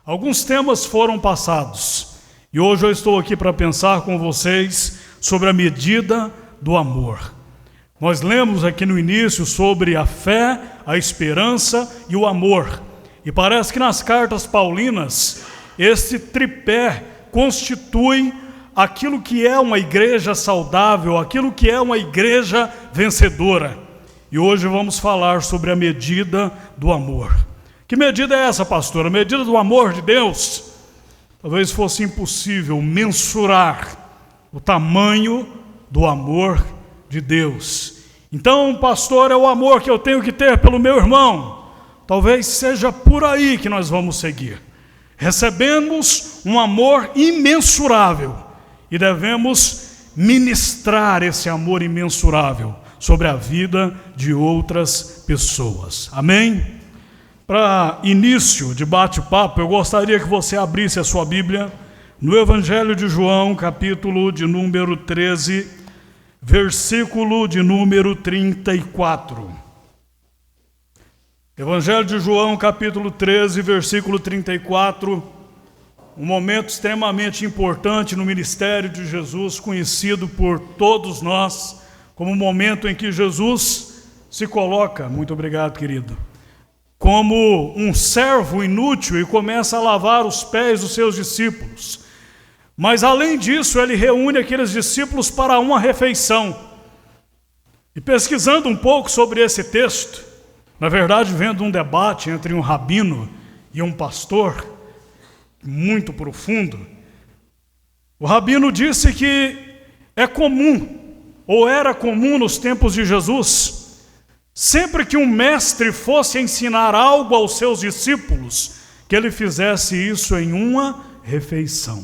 Alguns temas foram passados e hoje eu estou aqui para pensar com vocês sobre a medida do amor. Nós lemos aqui no início sobre a fé, a esperança e o amor. E parece que nas cartas paulinas, esse tripé constitui aquilo que é uma igreja saudável, aquilo que é uma igreja vencedora. E hoje vamos falar sobre a medida do amor. Que medida é essa, pastor? A medida do amor de Deus? Talvez fosse impossível mensurar o tamanho do amor de Deus. Então, pastor, é o amor que eu tenho que ter pelo meu irmão. Talvez seja por aí que nós vamos seguir. Recebemos um amor imensurável e devemos ministrar esse amor imensurável sobre a vida de outras pessoas. Amém? Para início de bate-papo, eu gostaria que você abrisse a sua Bíblia no Evangelho de João, capítulo de número 13, versículo de número 34. Evangelho de João, capítulo 13, versículo 34, um momento extremamente importante no ministério de Jesus, conhecido por todos nós como o momento em que Jesus se coloca, muito obrigado, querido, como um servo inútil e começa a lavar os pés dos seus discípulos. Mas além disso, ele reúne aqueles discípulos para uma refeição. E pesquisando um pouco sobre esse texto, na verdade vendo um debate entre um rabino e um pastor, muito profundo, o rabino disse que é comum, ou era comum nos tempos de Jesus, sempre que um mestre fosse ensinar algo aos seus discípulos, que ele fizesse isso em uma refeição.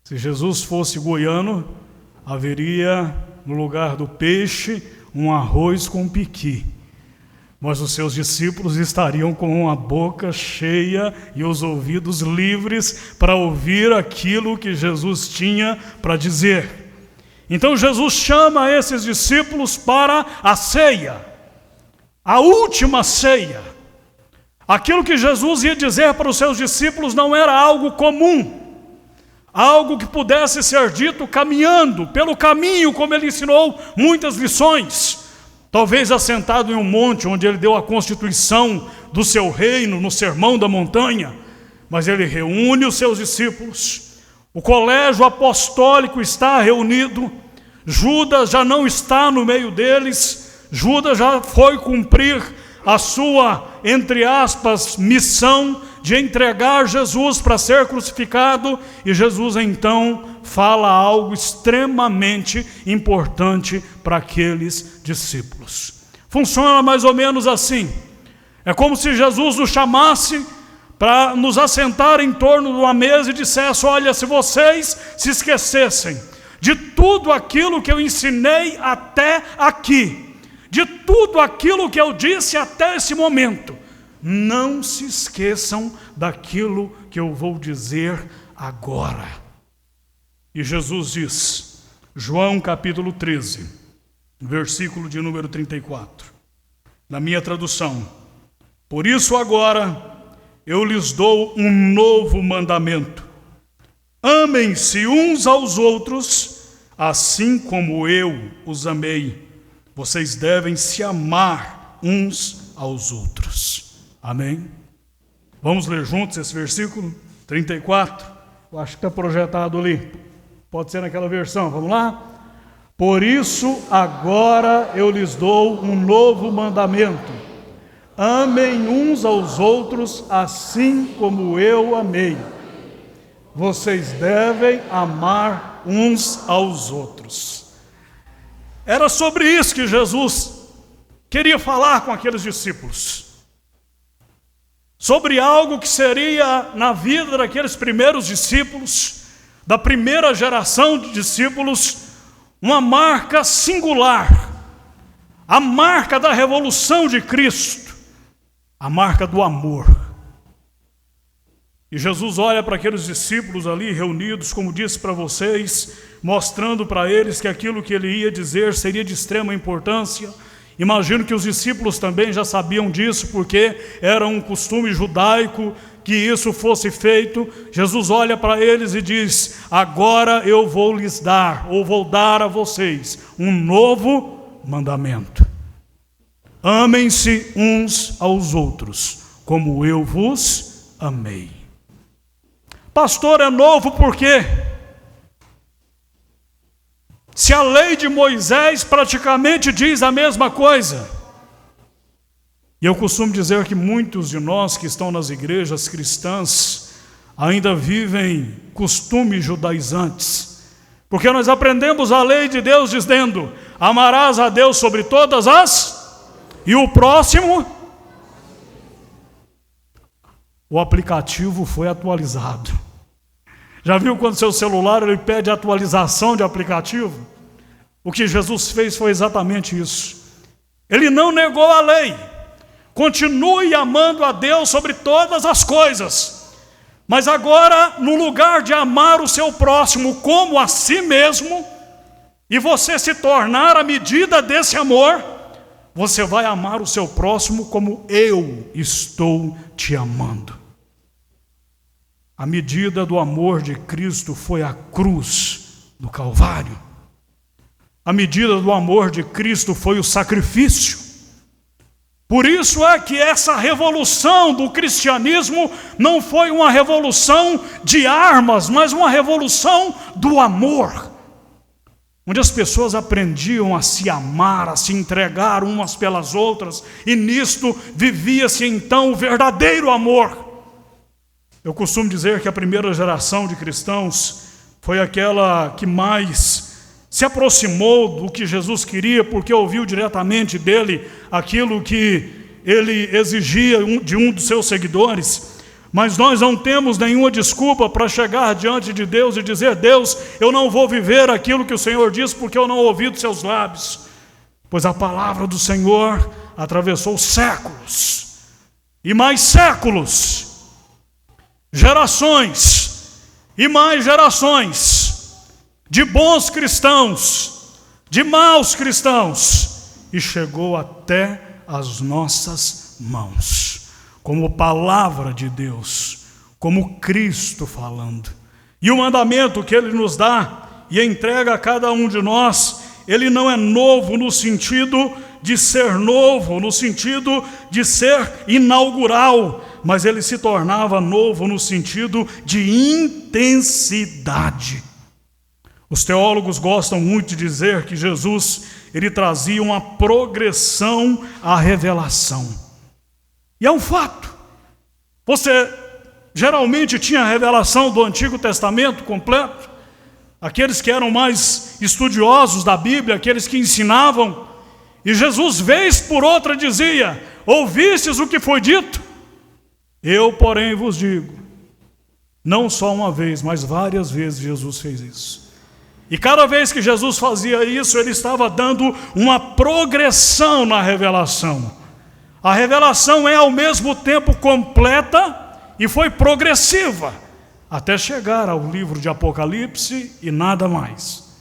Se Jesus fosse goiano, haveria no lugar do peixe um arroz com piqui. Mas os seus discípulos estariam com a boca cheia e os ouvidos livres para ouvir aquilo que Jesus tinha para dizer. Então Jesus chama esses discípulos para a ceia. A última ceia. Aquilo que Jesus ia dizer para os seus discípulos não era algo comum, algo que pudesse ser dito caminhando pelo caminho, como ele ensinou muitas lições, talvez assentado em um monte onde ele deu a constituição do seu reino, no Sermão da Montanha, mas ele reúne os seus discípulos, o colégio apostólico está reunido, Judas já não está no meio deles, Judas já foi cumprir a sua, entre aspas, missão de entregar Jesus para ser crucificado, e Jesus então fala algo extremamente importante para aqueles discípulos. Funciona mais ou menos assim. É como se Jesus nos chamasse para nos assentar em torno de uma mesa e dissesse: olha, se vocês se esquecessem de tudo aquilo que eu ensinei até aqui, de tudo aquilo que eu disse até esse momento, não se esqueçam daquilo que eu vou dizer agora. E Jesus diz, João capítulo 13, versículo de número 34, na minha tradução: por isso agora eu lhes dou um novo mandamento: amem-se uns aos outros, assim como eu os amei. Vocês devem se amar uns aos outros. Amém? Vamos ler juntos esse versículo 34. Eu acho que está projetado ali. Pode ser naquela versão. Vamos lá? Por isso agora eu lhes dou um novo mandamento: amem uns aos outros assim como eu amei. Vocês devem amar uns aos outros. Era sobre isso que Jesus queria falar com aqueles discípulos. Sobre algo que seria na vida daqueles primeiros discípulos, da primeira geração de discípulos, uma marca singular, a marca da revolução de Cristo, a marca do amor. E Jesus olha para aqueles discípulos ali reunidos, como disse para vocês, mostrando para eles que aquilo que ele ia dizer seria de extrema importância. Imagino que os discípulos também já sabiam disso, porque era um costume judaico que isso fosse feito, Jesus olha para eles e diz: agora eu vou lhes dar, ou vou dar a vocês, um novo mandamento. Amem-se uns aos outros, como eu vos amei. Pastor, é novo por quê? Se a lei de Moisés praticamente diz a mesma coisa. E eu costumo dizer que muitos de nós que estão nas igrejas cristãs ainda vivem costumes judaizantes, porque nós aprendemos a lei de Deus dizendo: amarás a Deus sobre todas as, e o próximo. O aplicativo foi atualizado. Já viu quando seu celular ele pede atualização de aplicativo? O que Jesus fez foi exatamente isso. Ele não negou a lei. Continue amando a Deus sobre todas as coisas. Mas agora, no lugar de amar o seu próximo como a si mesmo, e você se tornar a medida desse amor, você vai amar o seu próximo como eu estou te amando. A medida do amor de Cristo foi a cruz do Calvário. A medida do amor de Cristo foi o sacrifício. Por isso é que essa revolução do cristianismo não foi uma revolução de armas, mas uma revolução do amor, onde as pessoas aprendiam a se amar, a se entregar umas pelas outras, e nisto vivia-se então o verdadeiro amor. Eu costumo dizer que a primeira geração de cristãos foi aquela que mais se aproximou do que Jesus queria, porque ouviu diretamente dele aquilo que ele exigia de um dos seus seguidores. Mas nós não temos nenhuma desculpa para chegar diante de Deus e dizer: Deus, eu não vou viver aquilo que o Senhor diz porque eu não ouvi dos seus lábios. Pois a palavra do Senhor atravessou séculos e mais séculos, gerações e mais gerações, de bons cristãos, de maus cristãos, e chegou até as nossas mãos, como palavra de Deus, como Cristo falando. E o mandamento que Ele nos dá e entrega a cada um de nós, ele não é novo no sentido de ser novo, no sentido de ser inaugural, mas ele se tornava novo no sentido de intensidade. Os teólogos gostam muito de dizer que Jesus, ele trazia uma progressão à revelação. E é um fato. Você geralmente tinha a revelação do Antigo Testamento completo. Aqueles que eram mais estudiosos da Bíblia, aqueles que ensinavam. E Jesus, vez por outra, dizia: ouvistes o que foi dito? Eu, porém, vos digo. Não só uma vez, mas várias vezes Jesus fez isso. E cada vez que Jesus fazia isso, ele estava dando uma progressão na revelação. A revelação é ao mesmo tempo completa e foi progressiva, até chegar ao livro de Apocalipse e nada mais.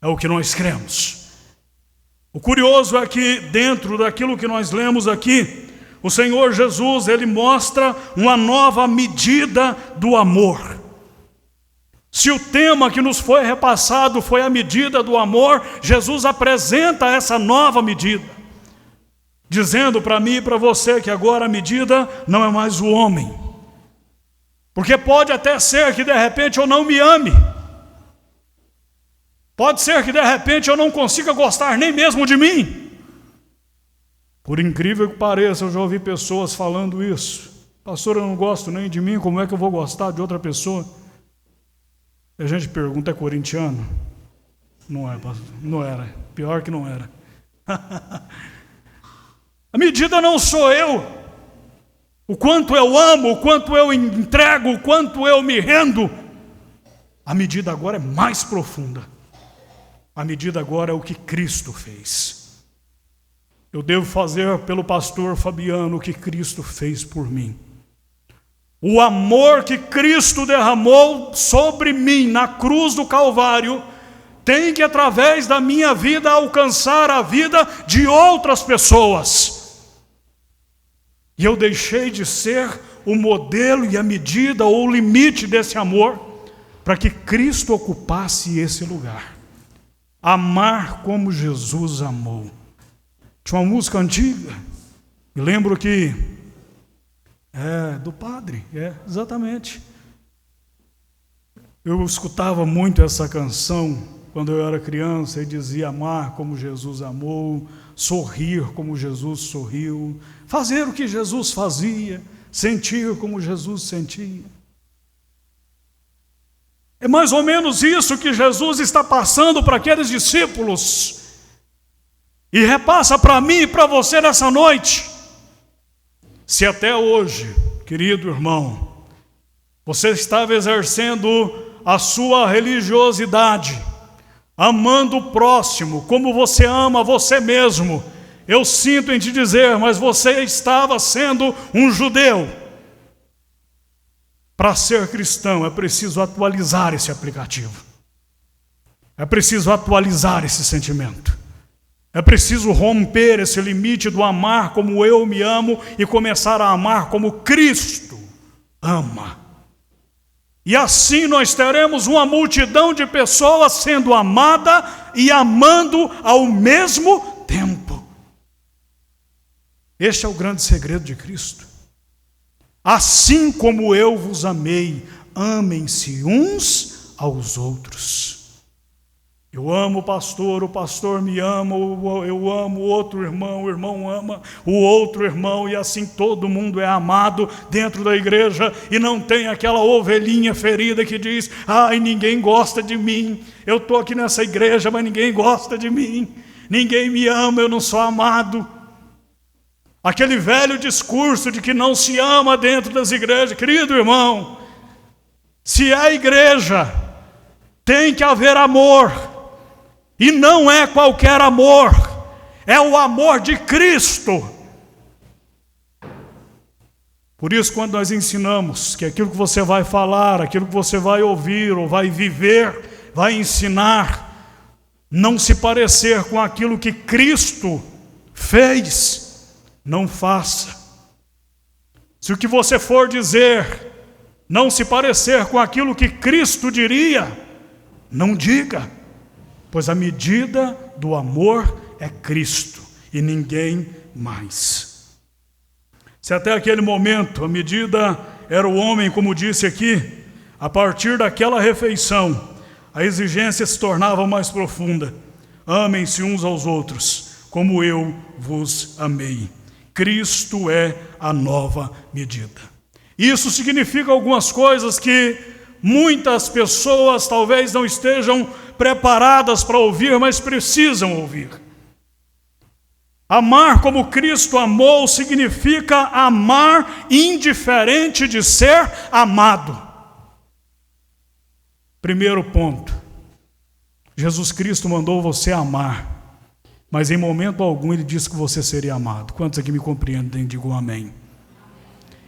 É o que nós cremos. O curioso é que dentro daquilo que nós lemos aqui, o Senhor Jesus, ele mostra uma nova medida do amor. Se o tema que nos foi repassado foi a medida do amor, Jesus apresenta essa nova medida, dizendo para mim e para você que agora a medida não é mais o homem. Porque pode até ser que de repente eu não me ame. Pode ser que de repente eu não consiga gostar nem mesmo de mim. Por incrível que pareça, eu já ouvi pessoas falando isso. Pastor, eu não gosto nem de mim, como é que eu vou gostar de outra pessoa? A gente pergunta: é corintiano? Não é, pastor. Não era. Pior que não era. A medida não sou eu. O quanto eu amo, o quanto eu entrego, o quanto eu me rendo. A medida agora é mais profunda. A medida agora é o que Cristo fez. Eu devo fazer pelo pastor Fabiano o que Cristo fez por mim. O amor que Cristo derramou sobre mim na cruz do Calvário tem que, através da minha vida, alcançar a vida de outras pessoas. E eu deixei de ser o modelo e a medida ou o limite desse amor, para que Cristo ocupasse esse lugar. Amar como Jesus amou. Tinha uma música antiga, me lembro que do padre, exatamente. Eu escutava muito essa canção quando eu era criança e dizia: amar como Jesus amou, sorrir como Jesus sorriu, fazer o que Jesus fazia, sentir como Jesus sentia. É mais ou menos isso que Jesus está passando para aqueles discípulos e repassa para mim e para você nessa noite. Se até hoje, querido irmão, você estava exercendo a sua religiosidade, amando o próximo como você ama você mesmo, eu sinto em te dizer, mas você estava sendo um judeu. Para ser cristão é preciso atualizar esse aplicativo, é preciso atualizar esse sentimento, é preciso romper esse limite do amar como eu me amo e começar a amar como Cristo ama. E assim nós teremos uma multidão de pessoas sendo amada e amando ao mesmo tempo. Este é o grande segredo de Cristo. Assim como eu vos amei, amem-se uns aos outros. Eu amo o pastor me ama, eu amo o outro irmão, o irmão ama o outro irmão, e assim todo mundo é amado dentro da igreja, e não tem aquela ovelhinha ferida que diz: ai, ninguém gosta de mim, eu estou aqui nessa igreja, mas ninguém gosta de mim, ninguém me ama, eu não sou amado. Aquele velho discurso de que não se ama dentro das igrejas. Querido irmão, se é igreja, tem que haver amor. E não é qualquer amor, é o amor de Cristo. Por isso, quando nós ensinamos que aquilo que você vai falar, aquilo que você vai ouvir ou vai viver, vai ensinar, não se parecer com aquilo que Cristo fez, não faça. Se o que você for dizer não se parecer com aquilo que Cristo diria, não diga. Pois a medida do amor é Cristo e ninguém mais. Se até aquele momento a medida era o homem, como disse aqui, a partir daquela refeição, a exigência se tornava mais profunda. Amem-se uns aos outros, como eu vos amei. Cristo é a nova medida. Isso significa algumas coisas que muitas pessoas talvez não estejam preparadas para ouvir, mas precisam ouvir. Amar como Cristo amou significa amar indiferente de ser amado. Primeiro ponto: Jesus Cristo mandou você amar, mas em momento algum Ele disse que você seria amado. Quantos aqui me compreendem? Digam amém.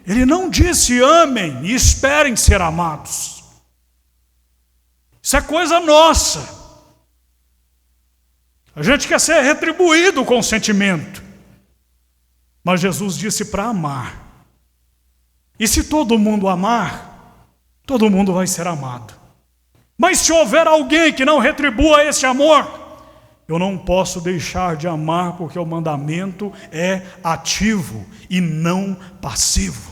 Ele não disse amem e esperem ser amados. Isso é coisa nossa. A gente quer ser retribuído com sentimento. Mas Jesus disse para amar. E se todo mundo amar, todo mundo vai ser amado. Mas se houver alguém que não retribua esse amor, eu não posso deixar de amar, porque o mandamento é ativo e não passivo.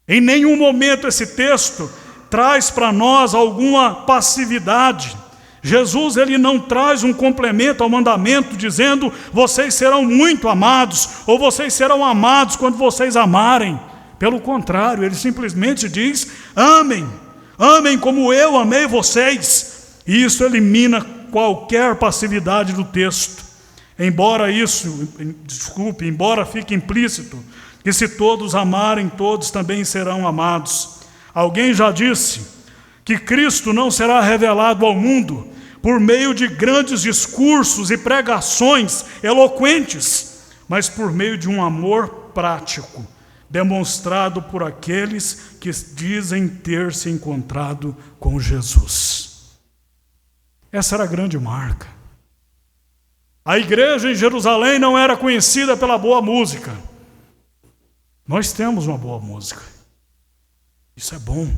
Em nenhum momento esse texto traz para nós alguma passividade. Jesus, ele não traz um complemento ao mandamento dizendo: vocês serão muito amados, ou vocês serão amados quando vocês amarem. Pelo contrário, ele simplesmente diz: amem, amem como eu amei vocês. E isso elimina qualquer passividade do texto. Embora fique implícito que se todos amarem, todos também serão amados. Alguém já disse que Cristo não será revelado ao mundo por meio de grandes discursos e pregações eloquentes, mas por meio de um amor prático, demonstrado por aqueles que dizem ter se encontrado com Jesus. Essa era a grande marca. A igreja em Jerusalém não era conhecida pela boa música. Nós temos uma boa música. Isso é bom.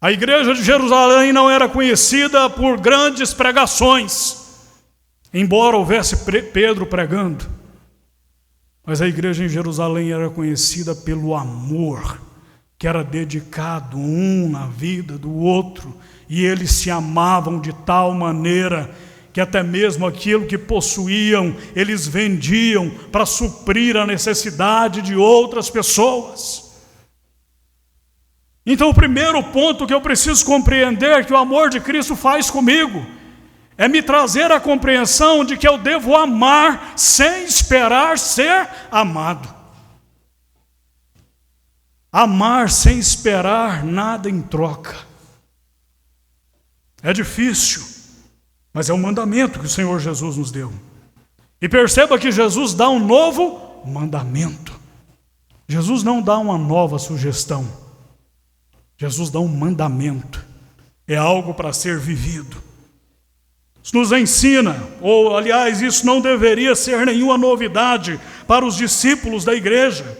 A igreja de Jerusalém não era conhecida por grandes pregações, embora houvesse Pedro pregando. Mas a igreja em Jerusalém era conhecida pelo amor, que era dedicado um na vida do outro, e eles se amavam de tal maneira que até mesmo aquilo que possuíam, eles vendiam para suprir a necessidade de outras pessoas. Então o primeiro ponto que eu preciso compreender que o amor de Cristo faz comigo é me trazer a compreensão de que eu devo amar sem esperar ser amado. Amar sem esperar nada em troca. É difícil, mas é um mandamento que o Senhor Jesus nos deu. E perceba que Jesus dá um novo mandamento. Jesus não dá uma nova sugestão. Jesus dá um mandamento. É algo para ser vivido. Isso nos ensina, ou aliás, isso não deveria ser nenhuma novidade para os discípulos da igreja,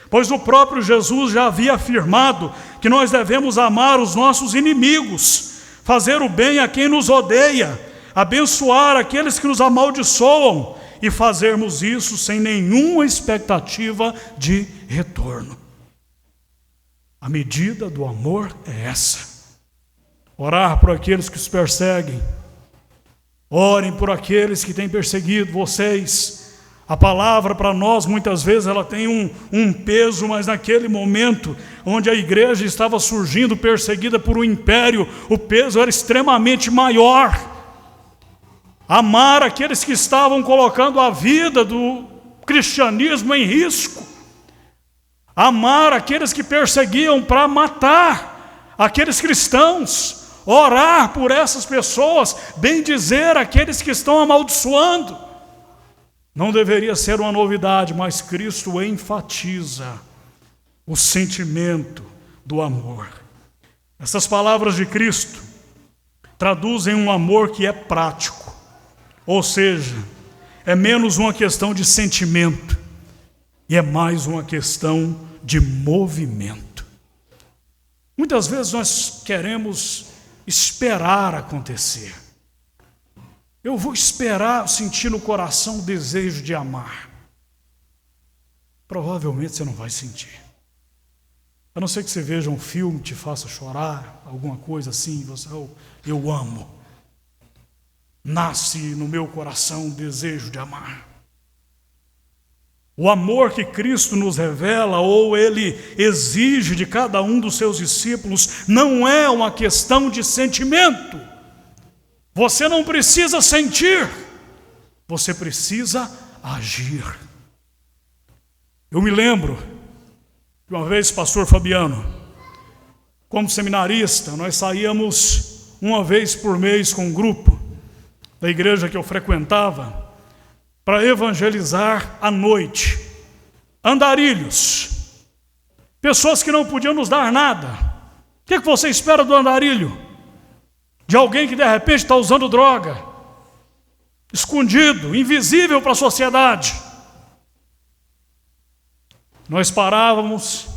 pois o próprio Jesus já havia afirmado que nós devemos amar os nossos inimigos, fazer o bem a quem nos odeia, abençoar aqueles que nos amaldiçoam e fazermos isso sem nenhuma expectativa de retorno. A medida do amor é essa. Orar por aqueles que os perseguem. Orem por aqueles que têm perseguido vocês. A palavra para nós muitas vezes ela tem um peso, mas naquele momento onde a igreja estava surgindo perseguida por um império, o peso era extremamente maior. Amar aqueles que estavam colocando a vida do cristianismo em risco. Amar aqueles que perseguiam para matar aqueles cristãos. Orar por essas pessoas, bendizer aqueles que estão amaldiçoando. Não deveria ser uma novidade, mas Cristo enfatiza o sentimento do amor. Essas palavras de Cristo traduzem um amor que é prático, ou seja, é menos uma questão de sentimento e é mais uma questão de movimento. Muitas vezes nós queremos esperar acontecer. Eu vou esperar sentir no coração o desejo de amar. Provavelmente você não vai sentir. A não ser que você veja um filme que te faça chorar, alguma coisa assim, você, eu amo. Nasce no meu coração o desejo de amar. O amor que Cristo nos revela, ou Ele exige de cada um dos seus discípulos, não é uma questão de sentimento. Você não precisa sentir, você precisa agir. Eu me lembro de uma vez, pastor Fabiano, como seminarista, nós saíamos uma vez por mês com um grupo da igreja que eu frequentava, para evangelizar à noite. Andarilhos. Pessoas que não podiam nos dar nada. O que você espera do andarilho? De alguém que de repente está usando droga. Escondido, invisível para a sociedade. Nós parávamos,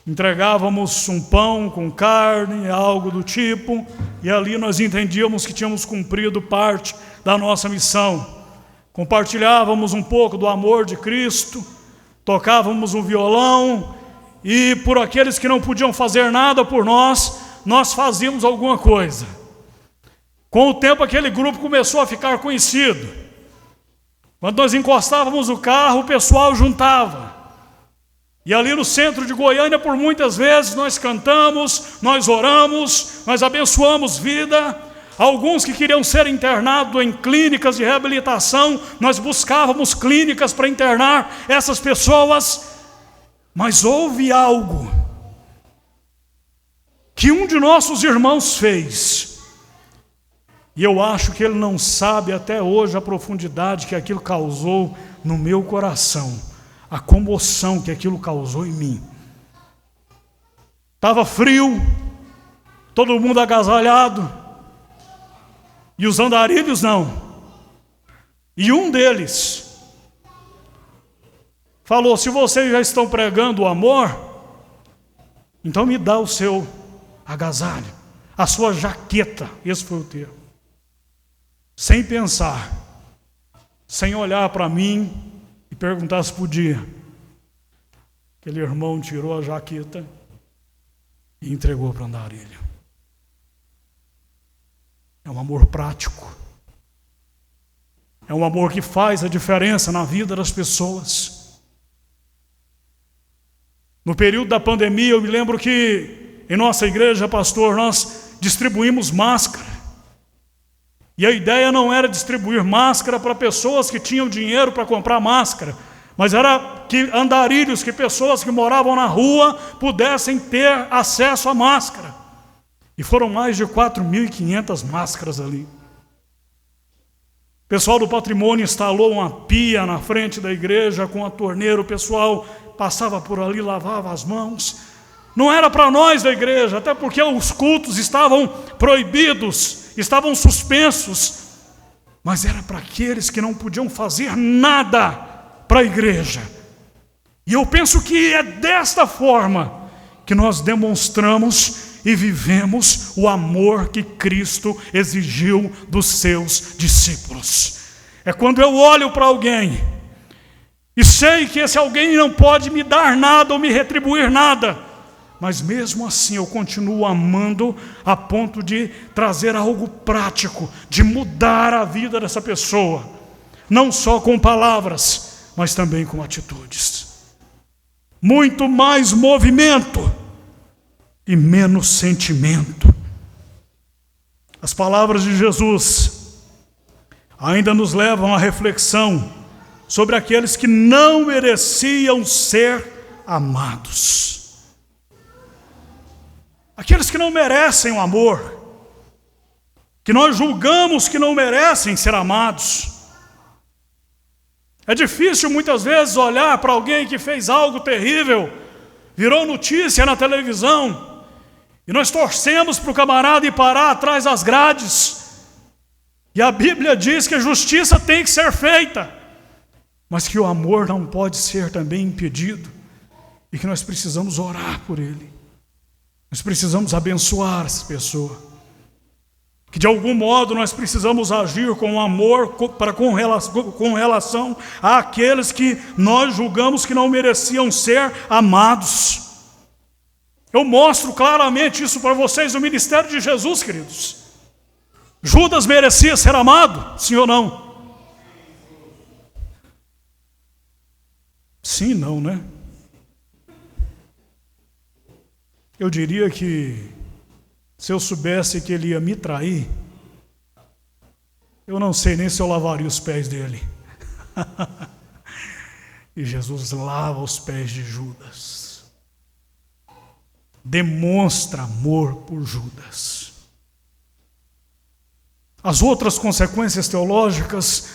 entregávamos um pão com carne, algo do tipo, e ali nós entendíamos que tínhamos cumprido parte da nossa missão. Compartilhávamos um pouco do amor de Cristo, tocávamos um violão, e por aqueles que não podiam fazer nada por nós, nós fazíamos alguma coisa. Com o tempo aquele grupo começou a ficar conhecido. Quando nós encostávamos o carro, o pessoal juntava. E ali no centro de Goiânia, por muitas vezes, nós cantamos, nós oramos, nós abençoamos vida. Alguns que queriam ser internados em clínicas de reabilitação, nós buscávamos clínicas para internar essas pessoas. Mas houve algo que um de nossos irmãos fez, e eu acho que ele não sabe até hoje a profundidade que aquilo causou no meu coração, a comoção que aquilo causou em mim. Estava frio, todo mundo agasalhado, e os andarilhos não. E um deles falou: se vocês já estão pregando o amor, então me dá o seu agasalho, a sua jaqueta. Esse foi o termo. Sem pensar, sem olhar para mim e perguntar se podia. Aquele irmão tirou a jaqueta e entregou para Andarilho. É um amor prático. É um amor que faz a diferença na vida das pessoas. No período da pandemia, eu me lembro que em nossa igreja, pastor, nós distribuímos máscara. E a ideia não era distribuir máscara para pessoas que tinham dinheiro para comprar máscara, mas era que andarilhos, que pessoas que moravam na rua pudessem ter acesso à máscara. E foram mais de 4.500 máscaras ali. O pessoal do patrimônio instalou uma pia na frente da igreja com a torneira. O pessoal passava por ali, lavava as mãos. Não era para nós da igreja, até porque os cultos estavam proibidos, estavam suspensos. Mas era para aqueles que não podiam fazer nada para a igreja. E eu penso que é desta forma que nós demonstramos e vivemos o amor que Cristo exigiu dos seus discípulos. É quando eu olho para alguém e sei que esse alguém não pode me dar nada ou me retribuir nada, mas mesmo assim eu continuo amando a ponto de trazer algo prático, de mudar a vida dessa pessoa, não só com palavras, mas também com atitudes. Muito mais movimento e menos sentimento. As palavras de Jesus ainda nos levam à reflexão sobre aqueles que não mereciam ser amados. Aqueles que não merecem o amor, que nós julgamos que não merecem ser amados. É difícil muitas vezes olhar para alguém que fez algo terrível, virou notícia na televisão, e nós torcemos para o camarada ir parar atrás das grades. E a Bíblia diz que a justiça tem que ser feita, mas que o amor não pode ser também impedido, e que nós precisamos orar por ele. Nós precisamos abençoar essa pessoa. Que de algum modo nós precisamos agir com amor com relação àqueles que nós julgamos que não mereciam ser amados. Eu mostro claramente isso para vocês no ministério de Jesus, queridos. Judas merecia ser amado, sim ou não? Sim, não, né? Eu diria que se eu soubesse que ele ia me trair, eu não sei nem se eu lavaria os pés dele. E Jesus lava os pés de Judas. Demonstra amor por Judas. As outras consequências teológicas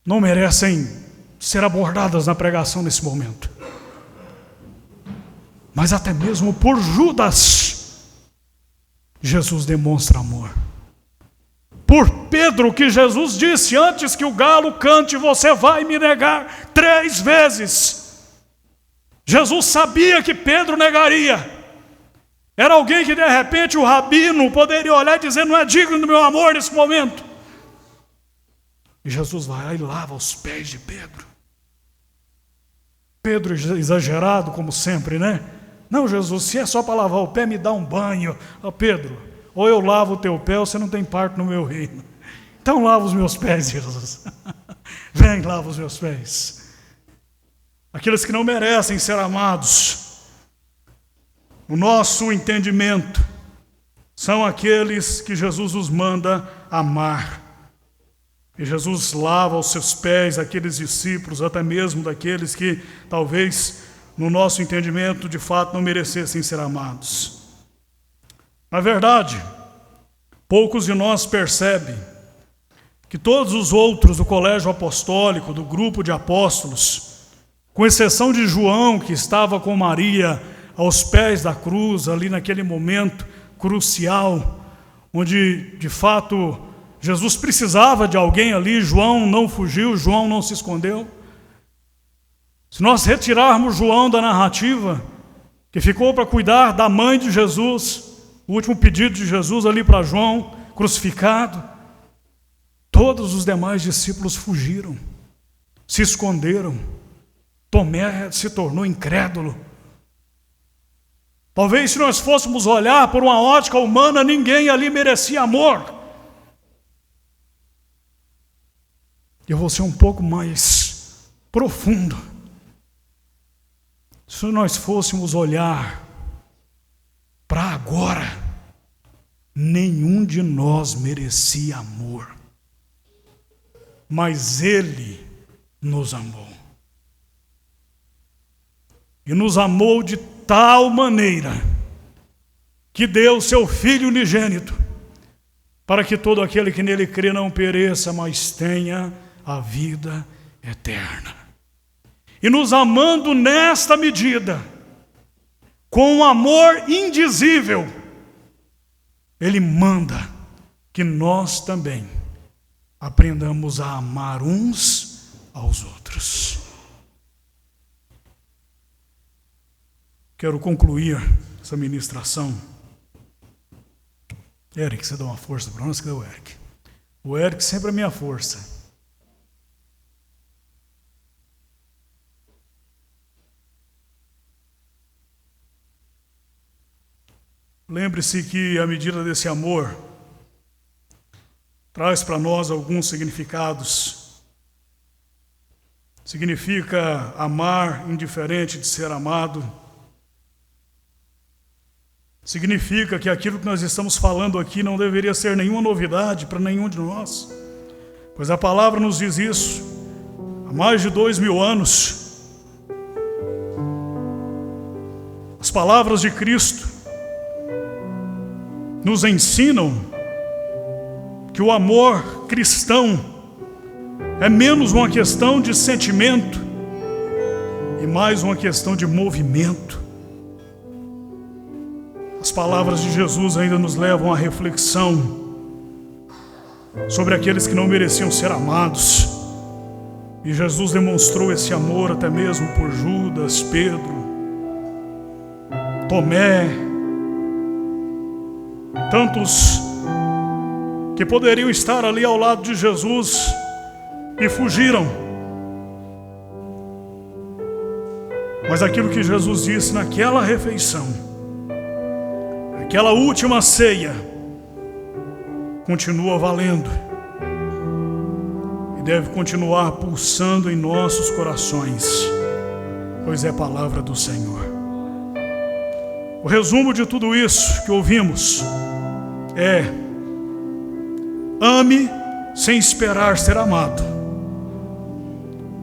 não merecem ser abordadas na pregação nesse momento. Mas até mesmo por Judas, Jesus demonstra amor. Por Pedro, que Jesus disse: antes que o galo cante, você vai me negar 3 vezes. Jesus sabia que Pedro negaria. Era alguém que de repente o rabino poderia olhar e dizer: não é digno do meu amor nesse momento. E Jesus vai lá e lava os pés de Pedro. Pedro exagerado como sempre, né? Não, Jesus, se é só para lavar o pé, me dá um banho. Pedro, ou eu lavo o teu pé ou você não tem parte no meu reino. Então lava os meus pés, Jesus. Vem, lava os meus pés. Aqueles que não merecem ser amados, o nosso entendimento, são aqueles que Jesus nos manda amar. E Jesus lava os seus pés, aqueles discípulos, até mesmo daqueles que talvez, no nosso entendimento, de fato não merecessem ser amados. Na verdade, poucos de nós percebem que todos os outros do colégio apostólico, do grupo de apóstolos, com exceção de João, que estava com Maria aos pés da cruz, ali naquele momento crucial, onde de fato Jesus precisava de alguém ali, João não fugiu, João não se escondeu. Se nós retirarmos João da narrativa, que ficou para cuidar da mãe de Jesus, o último pedido de Jesus ali para João, crucificado, todos os demais discípulos fugiram, se esconderam. Tomé se tornou incrédulo. Talvez se nós fôssemos olhar por uma ótica humana, ninguém ali merecia amor. Eu vou ser um pouco mais profundo. Se nós fôssemos olhar para agora, nenhum de nós merecia amor. Mas Ele nos amou. E nos amou de tal maneira que deu seu Filho unigênito, para que todo aquele que nele crê não pereça, mas tenha a vida eterna. E nos amando nesta medida, com um amor indizível, Ele manda que nós também aprendamos a amar uns aos outros. Quero concluir essa ministração. Eric, você dá uma força para nós? Cadê o Eric? O Eric sempre é minha força. Lembre-se que a medida desse amor traz para nós alguns significados. Significa amar indiferente de ser amado. Significa que aquilo que nós estamos falando aqui não deveria ser nenhuma novidade para nenhum de nós, pois a palavra nos diz isso há mais de 2000 anos. As palavras de Cristo nos ensinam que o amor cristão é menos uma questão de sentimento e mais uma questão de movimento. As palavras de Jesus ainda nos levam à reflexão sobre aqueles que não mereciam ser amados. E Jesus demonstrou esse amor até mesmo por Judas, Pedro, Tomé, tantos que poderiam estar ali ao lado de Jesus e fugiram. Mas aquilo que Jesus disse naquela refeição, aquela última ceia, continua valendo e deve continuar pulsando em nossos corações, pois é a palavra do Senhor. O resumo de tudo isso que ouvimos é: ame sem esperar ser amado.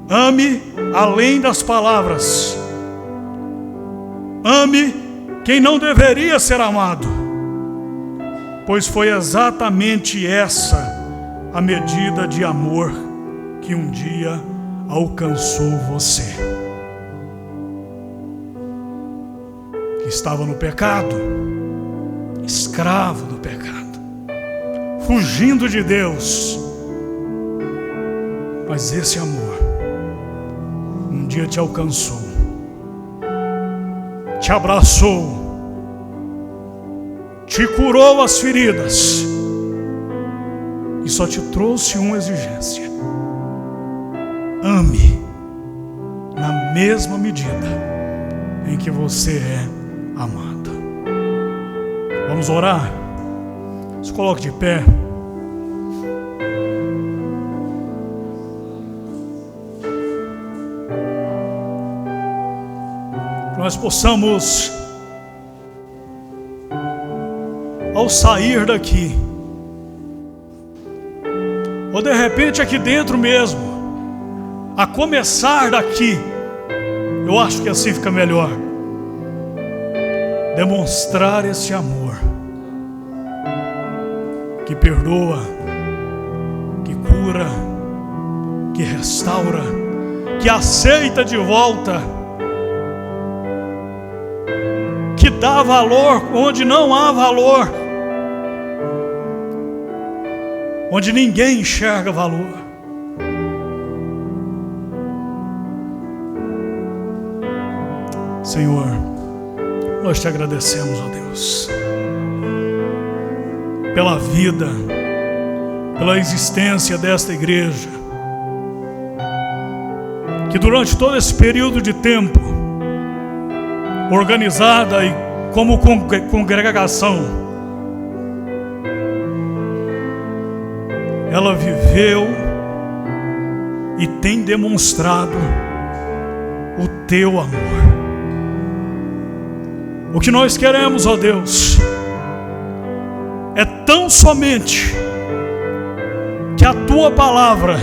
Ame além das palavras. Ame quem não deveria ser amado, pois foi exatamente essa a medida de amor que um dia alcançou você, que estava no pecado, escravo do pecado, fugindo de Deus. Mas esse amor um dia te alcançou, te abraçou, te curou as feridas e só te trouxe uma exigência: ame na mesma medida em que você é amado. Vamos orar? Se coloque de pé. Nós possamos, ao sair daqui, ou de repente aqui dentro mesmo, a começar daqui, eu acho que assim fica melhor, demonstrar esse amor que perdoa, que cura, que restaura, que aceita de volta, que dá valor onde não há valor, onde ninguém enxerga valor. Senhor, nós te agradecemos, ó Deus, pela vida, pela existência desta igreja, que durante todo esse período de tempo, organizada e como congregação, ela viveu e tem demonstrado o teu amor. O que nós queremos, ó Deus, é tão somente que a tua palavra,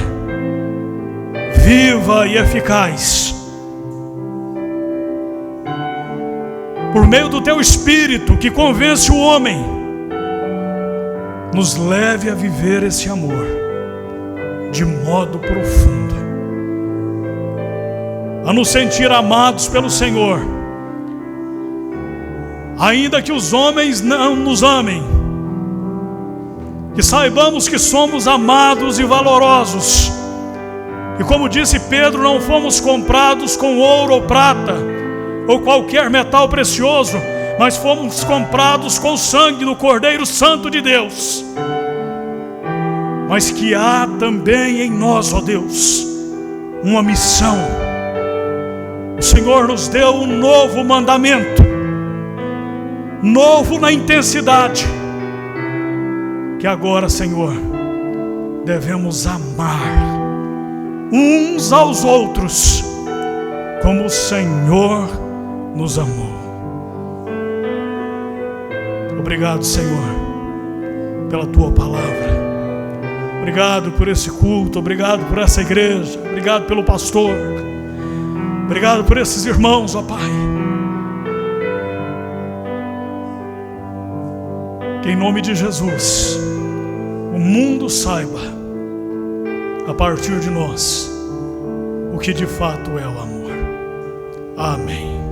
viva e eficaz, por meio do teu Espírito que convence o homem, nos leve a viver esse amor de modo profundo, a nos sentir amados pelo Senhor, ainda que os homens não nos amem, que saibamos que somos amados e valorosos, e como disse Pedro, não fomos comprados com ouro ou prata, ou qualquer metal precioso, mas fomos comprados com o sangue do Cordeiro Santo de Deus. Mas que há também em nós, ó Deus, uma missão. O Senhor nos deu um novo mandamento, novo na intensidade, que agora, Senhor, devemos amar uns aos outros como o Senhor nos amou. Obrigado, Senhor, pela tua palavra. Obrigado por esse culto, obrigado por essa igreja, obrigado pelo pastor, obrigado por esses irmãos, ó Pai. Que em nome de Jesus o mundo saiba, a partir de nós, o que de fato é o amor. Amém.